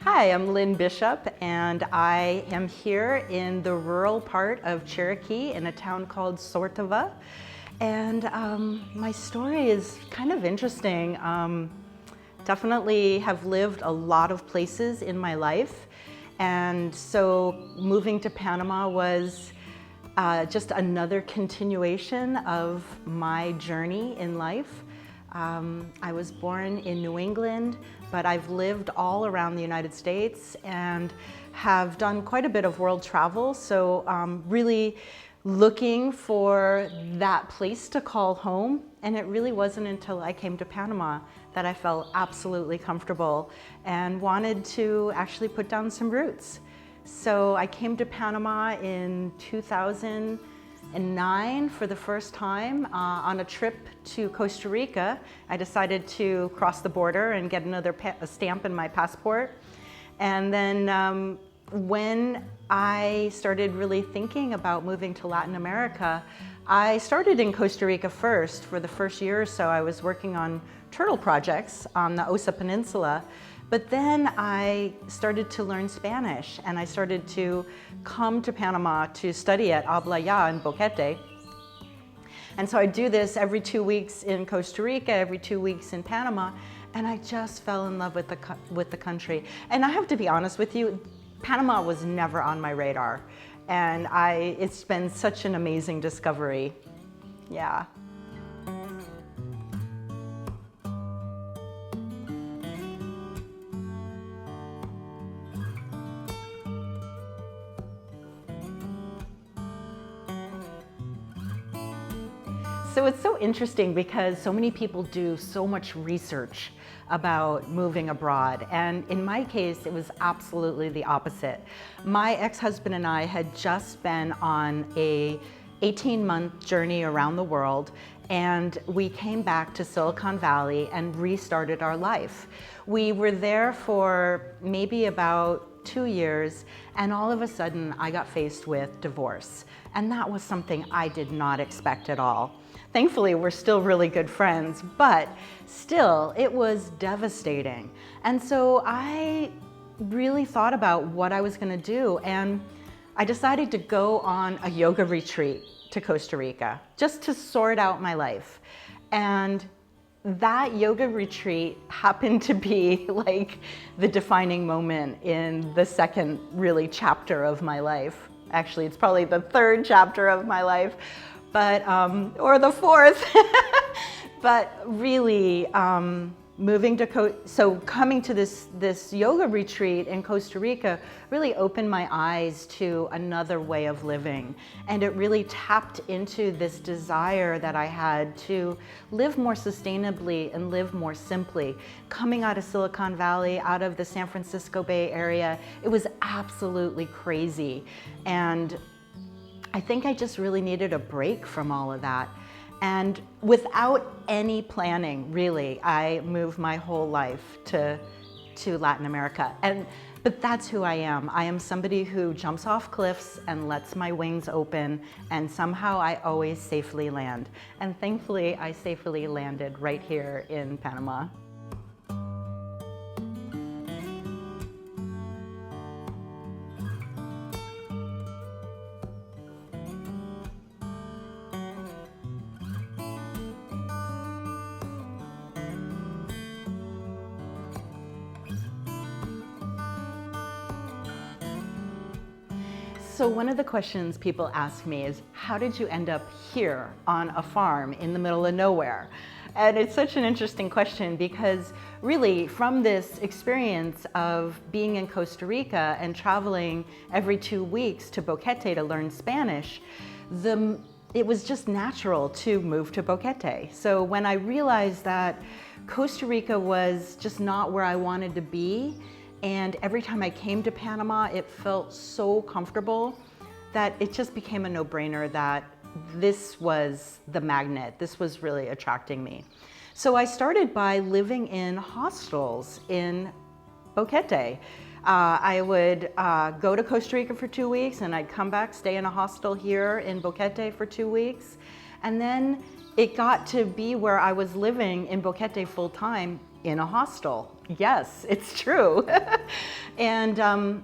Hi, I'm Lynn Bishop, and I am here in the rural part of Chiriqui in a town called Sortava. And my story is kind of interesting. Definitely have lived a lot of places in my life. And so moving to Panama was just another continuation of my journey in life. I was born in New England, but I've lived all around the United States and have done quite a bit of world travel. So really looking for that place to call home. And it really wasn't until I came to Panama that I felt absolutely comfortable and wanted to actually put down some roots. So I came to Panama in 2009 for the first time on a trip to Costa Rica. I decided to cross the border and get another stamp in my passport. And then when I started really thinking about moving to Latin America, I started in Costa Rica first. For the first year or so, I was working on turtle projects on the Osa Peninsula. But then I started to learn Spanish, and I started to come to Panama to study at Habla Ya in Boquete. And so I do this every 2 weeks in Costa Rica, every 2 weeks in Panama, and I just fell in love with the country. And I have to be honest with you, Panama was never on my radar, and it's been such an amazing discovery. Yeah. So it's so interesting because so many people do so much research about moving abroad. And in my case, it was absolutely the opposite. My ex-husband and I had just been on a 18-month journey around the world, and we came back to Silicon Valley and restarted our life. We were there for maybe about 2 years, and all of a sudden I got faced with divorce. And that was something I did not expect at all. Thankfully, we're still really good friends, but still, it was devastating. And so I really thought about what I was gonna do, and I decided to go on a yoga retreat to Costa Rica, just to sort out my life. And that yoga retreat happened to be like the defining moment in the second really chapter of my life. Actually, it's probably the third chapter of my life, but, or the fourth. But really, coming to this yoga retreat in Costa Rica really opened my eyes to another way of living. And it really tapped into this desire that I had to live more sustainably and live more simply. Coming out of Silicon Valley, out of the San Francisco Bay Area, it was absolutely crazy. And I think I just really needed a break from all of that. And without any planning, really, I moved my whole life to Latin America. But that's who I am. I am somebody who jumps off cliffs and lets my wings open, and somehow I always safely land. And thankfully, I safely landed right here in Panama. So one of the questions people ask me is, how did you end up here on a farm in the middle of nowhere? And it's such an interesting question because really from this experience of being in Costa Rica and traveling every 2 weeks to Boquete to learn Spanish, it was just natural to move to Boquete. So when I realized that Costa Rica was just not where I wanted to be, and every time I came to Panama, it felt so comfortable that it just became a no-brainer that this was the magnet. This was really attracting me. So I started by living in hostels in Boquete. I would go to Costa Rica for 2 weeks, and I'd come back, stay in a hostel here in Boquete for 2 weeks. And then it got to be where I was living in Boquete full time in a hostel. Yes, it's true. And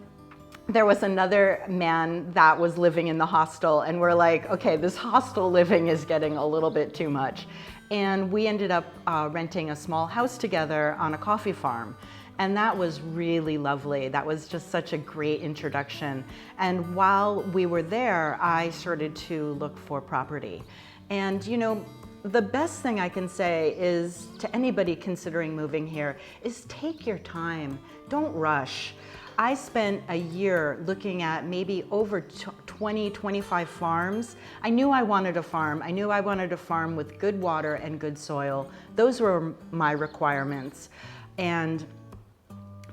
there was another man that was living in the hostel, and we're like, okay, this hostel living is getting a little bit too much. And we ended up renting a small house together on a coffee farm. And that was really lovely. That was just such a great introduction. And while we were there, I started to look for property. And you know, the best thing I can say is to anybody considering moving here is take your time, don't rush. I spent a year looking at maybe over 20, 25 farms. I knew I wanted a farm. I knew I wanted a farm with good water and good soil. Those were my requirements. And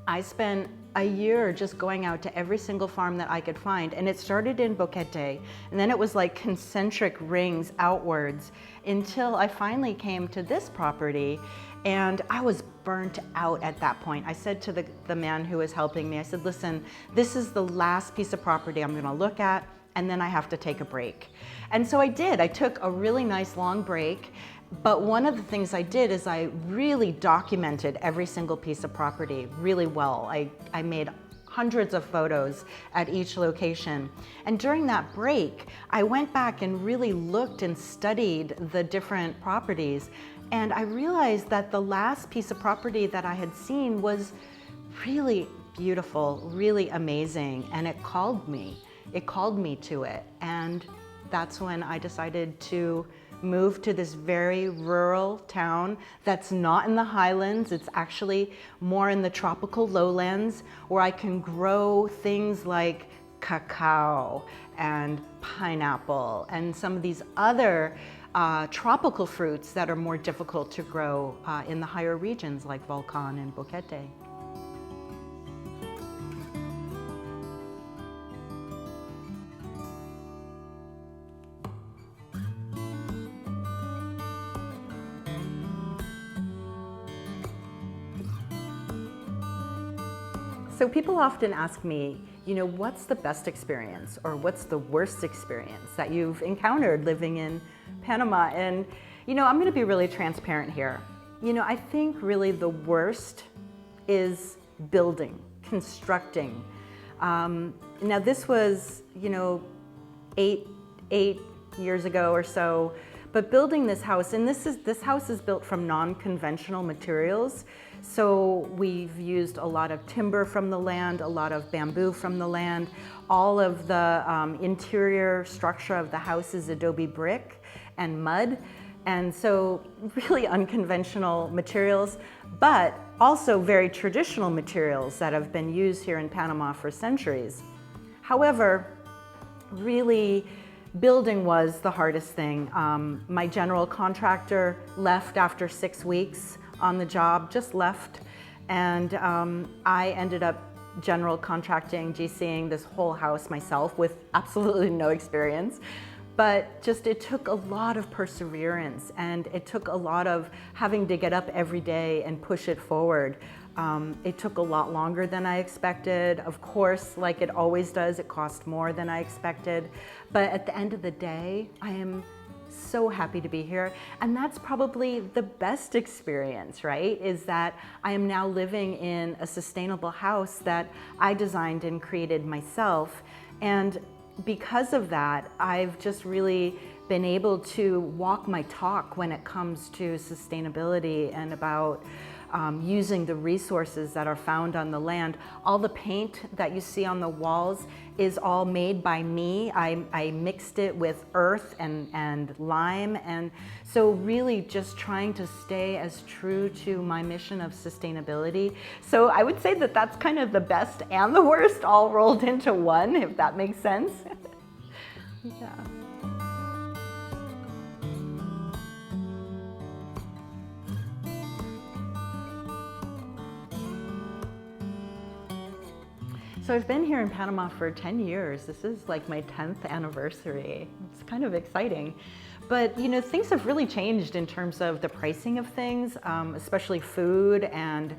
I spent a year just going out to every single farm that I could find. And it started in Boquete, and then it was like concentric rings outwards until I finally came to this property. And I was burnt out at that point. I said to the man who was helping me, I said, listen, this is the last piece of property I'm gonna look at, and then I have to take a break. And so I did. I took a really nice long break. But one of the things I did is I really documented every single piece of property really well. I made hundreds of photos at each location. And during that break, I went back and really looked and studied the different properties. And I realized that the last piece of property that I had seen was really beautiful, really amazing. And it called me. It called me to it. And that's when I decided to move to this very rural town that's not in the highlands. It's actually more in the tropical lowlands, where I can grow things like cacao and pineapple and some of these other tropical fruits that are more difficult to grow in the higher regions like Volcan and Boquete. So people often ask me, you know, what's the best experience or what's the worst experience that you've encountered living in Panama? And, you know, I'm going to be really transparent here. You know, I think really the worst is building, constructing. Now this was, you know, eight years ago or so, but building this house, and this house is built from non-conventional materials. So we've used a lot of timber from the land, a lot of bamboo from the land. All of the interior structure of the house is adobe brick and mud. And so really unconventional materials, but also very traditional materials that have been used here in Panama for centuries. However, really building was the hardest thing. My general contractor left after 6 weeks on the job, just left. And I ended up general contracting, GCing this whole house myself with absolutely no experience. But just it took a lot of perseverance, and it took a lot of having to get up every day and push it forward. It took a lot longer than I expected. Of course, like it always does, it cost more than I expected. But at the end of the day, I am so happy to be here. And that's probably the best experience, right? Is that I am now living in a sustainable house that I designed and created myself. And because of that, I've just really been able to walk my talk when it comes to sustainability and about using the resources that are found on the land. All the paint that you see on the walls is all made by me. I mixed it with earth and lime, and so really just trying to stay as true to my mission of sustainability. So I would say that that's kind of the best and the worst all rolled into one, if that makes sense. Yeah. So I've been here in Panama for 10 years. This is like my 10th anniversary. It's kind of exciting. But you know, things have really changed in terms of the pricing of things, especially food and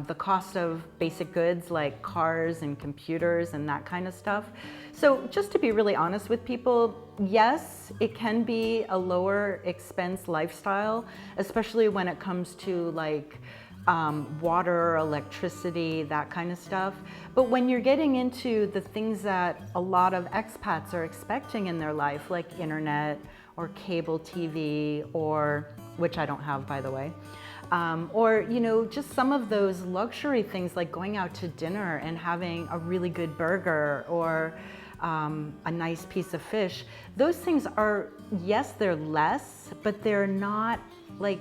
the cost of basic goods like cars and computers and that kind of stuff. So just to be really honest with people, yes, it can be a lower expense lifestyle, especially when it comes to like water, electricity, that kind of stuff. But when you're getting into the things that a lot of expats are expecting in their life, like internet or cable TV, or, which I don't have, by the way, or, you know, just some of those luxury things like going out to dinner and having a really good burger or a nice piece of fish. Those things are, yes, they're less, but they're not like,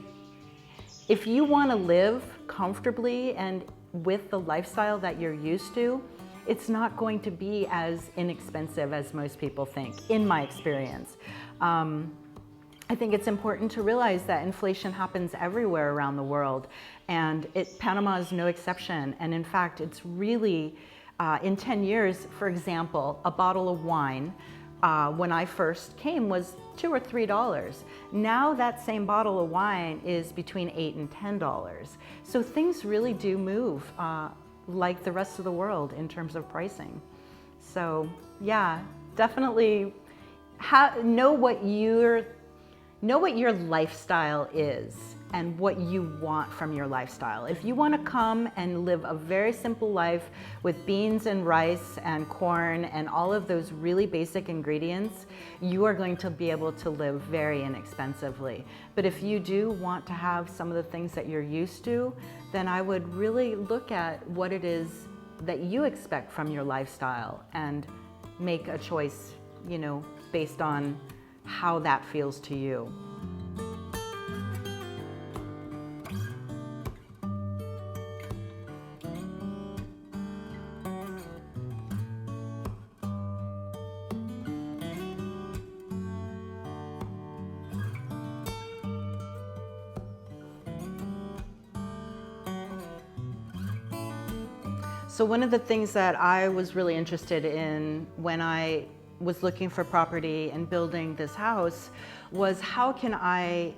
if you want to live comfortably and with the lifestyle that you're used to, it's not going to be as inexpensive as most people think, in my experience. I think it's important to realize that inflation happens everywhere around the world, and Panama is no exception. And in fact, it's really, in 10 years, for example, a bottle of wine when I first came was $2 or $3. Now that same bottle of wine is between $8 and $10. So things really do move like the rest of the world in terms of pricing. So yeah, definitely know what your lifestyle is and what you want from your lifestyle. If you want to come and live a very simple life with beans and rice and corn and all of those really basic ingredients, you are going to be able to live very inexpensively. But if you do want to have some of the things that you're used to, then I would really look at what it is that you expect from your lifestyle and make a choice, you know, based on how that feels to you. So one of the things that I was really interested in when I was looking for property and building this house was how can I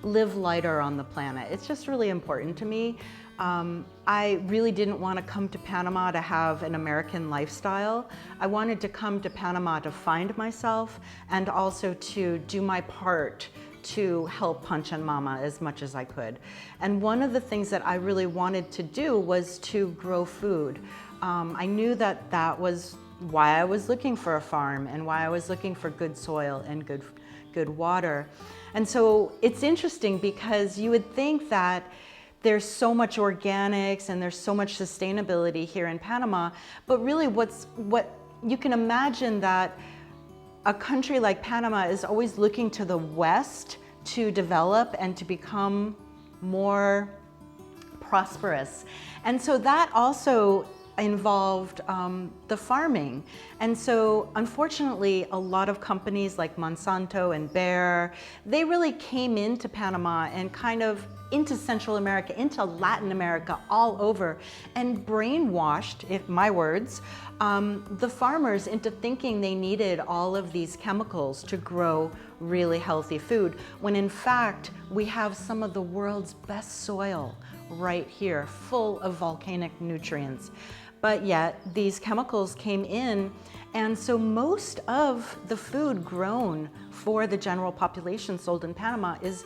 live lighter on the planet? It's just really important to me. I really didn't want to come to Panama to have an American lifestyle. I wanted to come to Panama to find myself and also to do my part to help Panchan Mama as much as I could. And one of the things that I really wanted to do was to grow food. I knew that that was why I was looking for a farm and why I was looking for good soil and good water. And so it's interesting because you would think that there's so much organics and there's so much sustainability here in Panama, but really what you can imagine that a country like Panama is always looking to the West to develop and to become more prosperous. And so that also involved the farming. And so unfortunately, a lot of companies like Monsanto and Bayer, they really came into Panama and kind of into Central America, into Latin America, all over, and brainwashed, if my words, the farmers into thinking they needed all of these chemicals to grow really healthy food, when in fact, we have some of the world's best soil right here, full of volcanic nutrients. But yet, these chemicals came in, and so most of the food grown for the general population sold in Panama is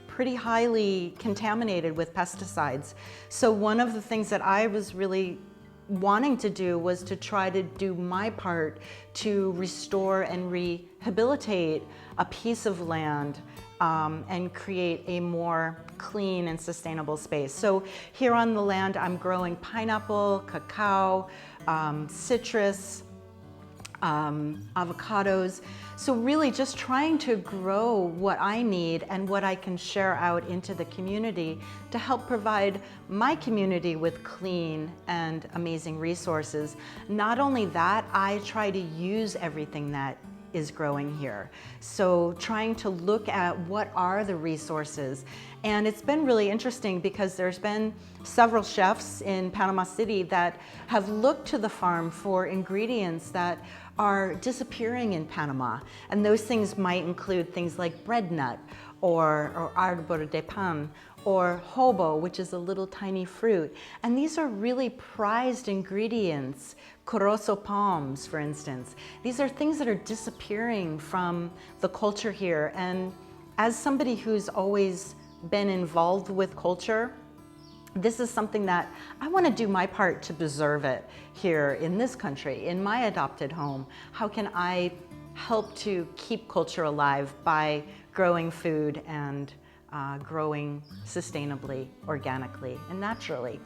pretty highly contaminated with pesticides. So one of the things that I was really wanting to do was to try to do my part to restore and rehabilitate a piece of land and create a more clean and sustainable space. So here on the land, I'm growing pineapple, cacao, citrus, avocados. So really just trying to grow what I need and what I can share out into the community to help provide my community with clean and amazing resources. Not only that, I try to use everything that is growing here. So trying to look at what are the resources. And it's been really interesting because there's been several chefs in Panama City that have looked to the farm for ingredients that are disappearing in Panama. And those things might include things like bread nut or arbor de pan, or hobo, which is a little tiny fruit. And these are really prized ingredients. Corozo palms, for instance. These are things that are disappearing from the culture here. And as somebody who's always been involved with culture, this is something that I want to do my part to preserve it here in this country, in my adopted home. How can I help to keep culture alive by growing food and growing sustainably, organically, and naturally?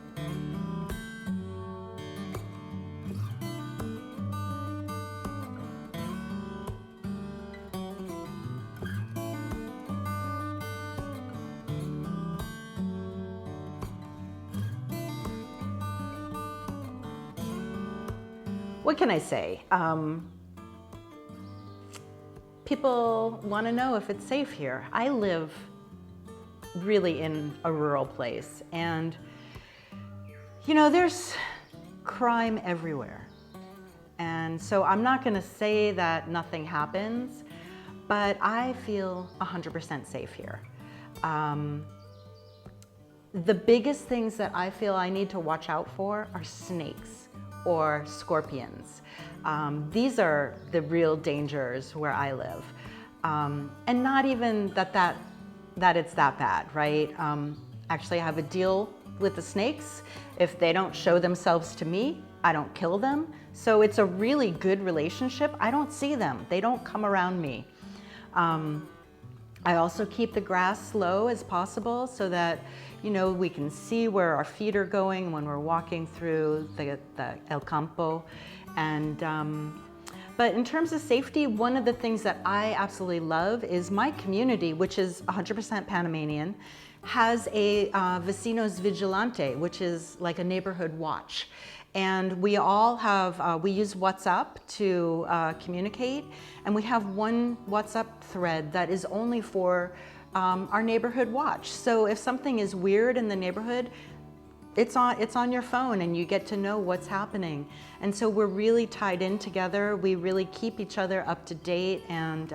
What can I say? People want to know if it's safe here. I live really in a rural place, and you know, there's crime everywhere. And so I'm not going to say that nothing happens, but I feel 100% safe here. The biggest things that I feel I need to watch out for are snakes or scorpions. These are the real dangers where I live. And not even that it's that bad, right? Actually, I have a deal with the snakes. If they don't show themselves to me, I don't kill them. So it's a really good relationship. I don't see them. They don't come around me. I also keep the grass low as possible so that, you know, we can see where our feet are going when we're walking through the El Campo. And, but in terms of safety, one of the things that I absolutely love is my community, which is 100% Panamanian, has a Vecinos Vigilante, which is like a neighborhood watch. And we all have, we use WhatsApp to communicate, and we have one WhatsApp thread that is only for our neighborhood watch. So if something is weird in the neighborhood, it's on your phone and you get to know what's happening. And so we're really tied in together. We really keep each other up to date, and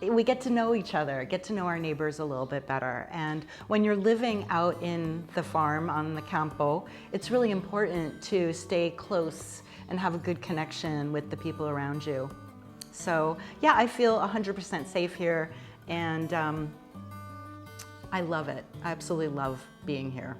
we get to know each other, get to know our neighbors a little bit better. And when you're living out in the farm on the campo, it's really important to stay close and have a good connection with the people around you. So yeah, I feel 100% safe here, and I love it. I absolutely love being here.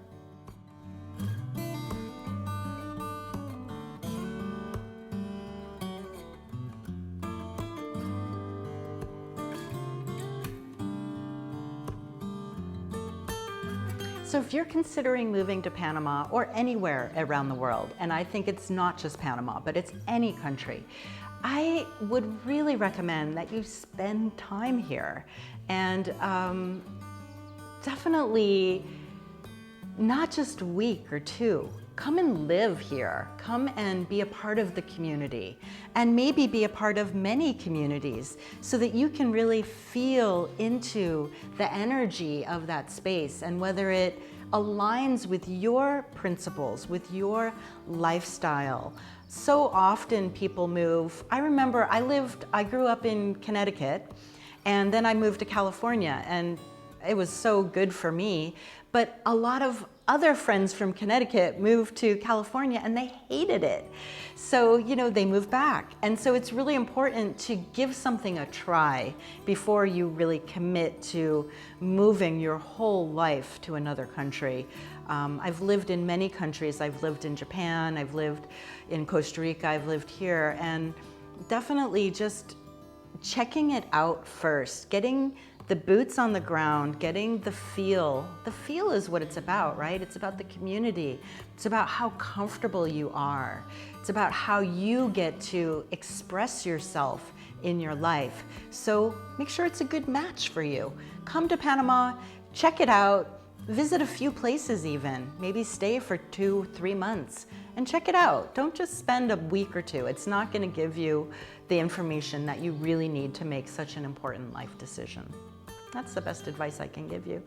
So if you're considering moving to Panama or anywhere around the world, and I think it's not just Panama, but it's any country, I would really recommend that you spend time here, and definitely not just a week or two. Come and live here. Come and be a part of the community, and maybe be a part of many communities so that you can really feel into the energy of that space and whether it aligns with your principles, with your lifestyle. So often people move. I remember I grew up in Connecticut, and then I moved to California, and it was so good for me. But a lot of other friends from Connecticut moved to California and they hated it. So, you know, they moved back. And so it's really important to give something a try before you really commit to moving your whole life to another country. I've lived in many countries. I've lived in Japan, I've lived in Costa Rica, I've lived here, and definitely just checking it out first, getting the boots on the ground, getting the feel. The feel is what it's about, right? It's about the community. It's about how comfortable you are. It's about how you get to express yourself in your life. So make sure it's a good match for you. Come to Panama, check it out, visit a few places even, maybe stay for 2-3 months and check it out. Don't just spend a week or two. It's not going to give you the information that you really need to make such an important life decision. That's the best advice I can give you.